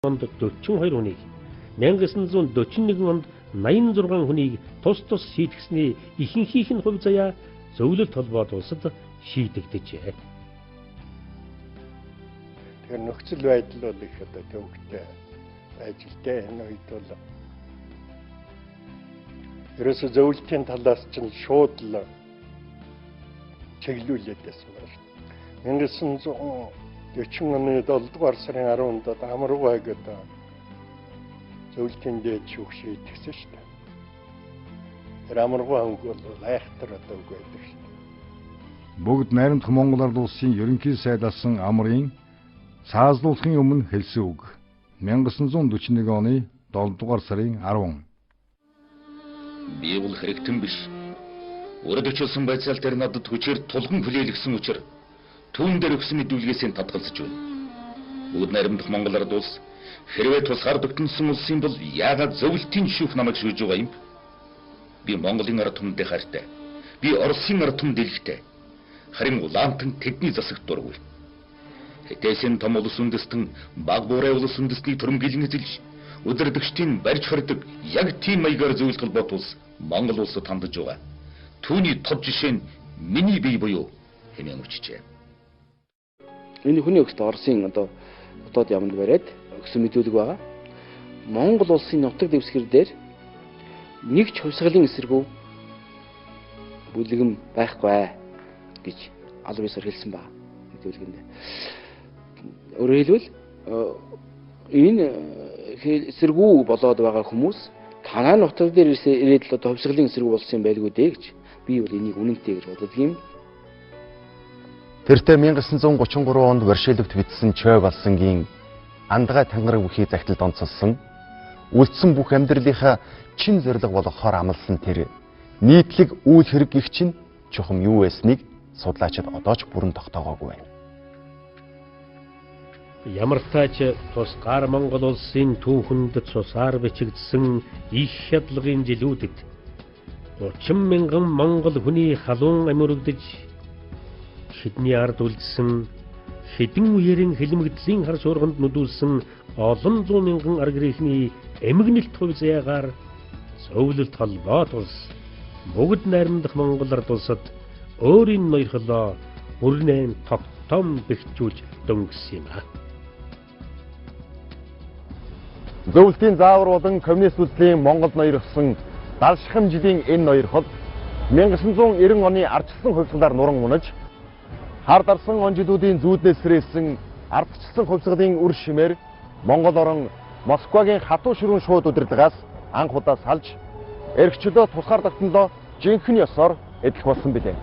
онд 42 хүнийг, 1941 онд 86 хүнийг тус тус шийтгэсний ихэнхийнх нь хувь заяа зөвлөлт холбоот улсад шийдэгдэжээ. Тэгэхээр нөхцөл байдал бол их одоо төвөгтэй ажилтай энэ үед бол ерөөсө зөвлөлтийн талаас чинь шууд л чиглүүлээд байсан байна шүү дээ. 1940 оны 7 дугаар сарын 10-нд Амаргуай гэдэг зөвлөлтийн дээд шүүх шийдэгсэн шүү дээ. Тэр Амаргуай хонг бол айхтар одоо үг байдаг шүү дээ. Бүгд найрамдах Монгол Ард улсын ерөнхий сайд асан амрын цаазлуулахын өмнө хэлсэн үг. 1941 оны 7 дугаар сарын 10. Би бол хэрэгтэн биш. Өрөдөгчсөн байцаал дээр надад хүчээр тулган хүлээлгсэн учраас түүн дээр өгсөн мэдүүлгээс нь татгалзаж байна. Бүгд найрамдах Монгол Ард улс хэрвээ тусгаар тогтносон улсын бол яагаад зөвлөлтийн шүүх намайг шүүж байгаа юм? Би Монголын ард түмэнд хайртай. Би Оросын ард түмэнд дэлгэхтэй. Харин улаантан тэдний засагт дургүй. Хэдээсэн том улс үндэстэн баг буурай улс үндэстний төрөмгөлн эзэлж өдөрдөгчдийн барьж хордог яг тийм маягаар зөвлөлт холбоот улс Монгол улсад хандаж байгаа. Түүний тод жишээ нь миний бие буюу хэмээн өчжээ. Энэ хүний өгсөн Оросын одоо хотод яманд бариад өгсөн мэдүүлэг байгаа. Монгол улсын нутаг дэвсгэр дээр нэг ч хувьсгалын эсэргүү бүлэгэм байхгүй гэж аль биесээр хэлсэн байна мэдүүлгэнд. Өөрөөр хэлбэл энэ эсэргүү болоод байгаа хүмүүс танай нутаг дээр ирээд л одоо хувьсгалын эсэргүү болсон байлгүй дээ гэж би бол энийг үнэнтэй гэж боддог юм. Тэртээ 1933 онд Варшиловт бичсэн Чой Балсангийн Андгай тангараг бүхий загталд онцолсон үлдсэн бүх амьдралынхаа чин зориг болохоор амласан тэр нийтлэг үйл хэрэг гэх чинь чухам юу байсныг судлаачид одоо ч бүрэн тогтоогоогүй байна. Ямар тач тусгаар Монгол улсын түүхэнд цусаар бичигдсэн их хядлагын жилүүдэд 30 мянган монгол хүний халуун амирагдж хэдний ард үлдсэн хэдэн үеэрийн хэлмэгдлийн хар шуурганд нүдүүлсэн олон зуун мянган арга гэрээхний эмгэнэлт хувь заяагаар зөвлөлт холбоот улс бүгд найрамдах Монгол Ард улсад өөрийн ноёрхолоо бүрнэн тогтом бэхжүүлж дөнгөсөн юм. Зөвлөлтийн заавар болон коммунист үзлийн Монголд ноёрхсон 70 жилийн энэ ноёрхол 1990 оны ардчилсан хувьсгалаар нуран унаж хар дарсан он жилүүдийн зүүднээс сэрээсэн ардчилсан хувьсгалын үр шимээр Монгол орон Москвагийн хатуу ширүүн шууд удирдлагаас анх удаа салж эрхчлөө тусгаар тогтнолоо жинхэнэ ёсоор эдлэх болсон билээ.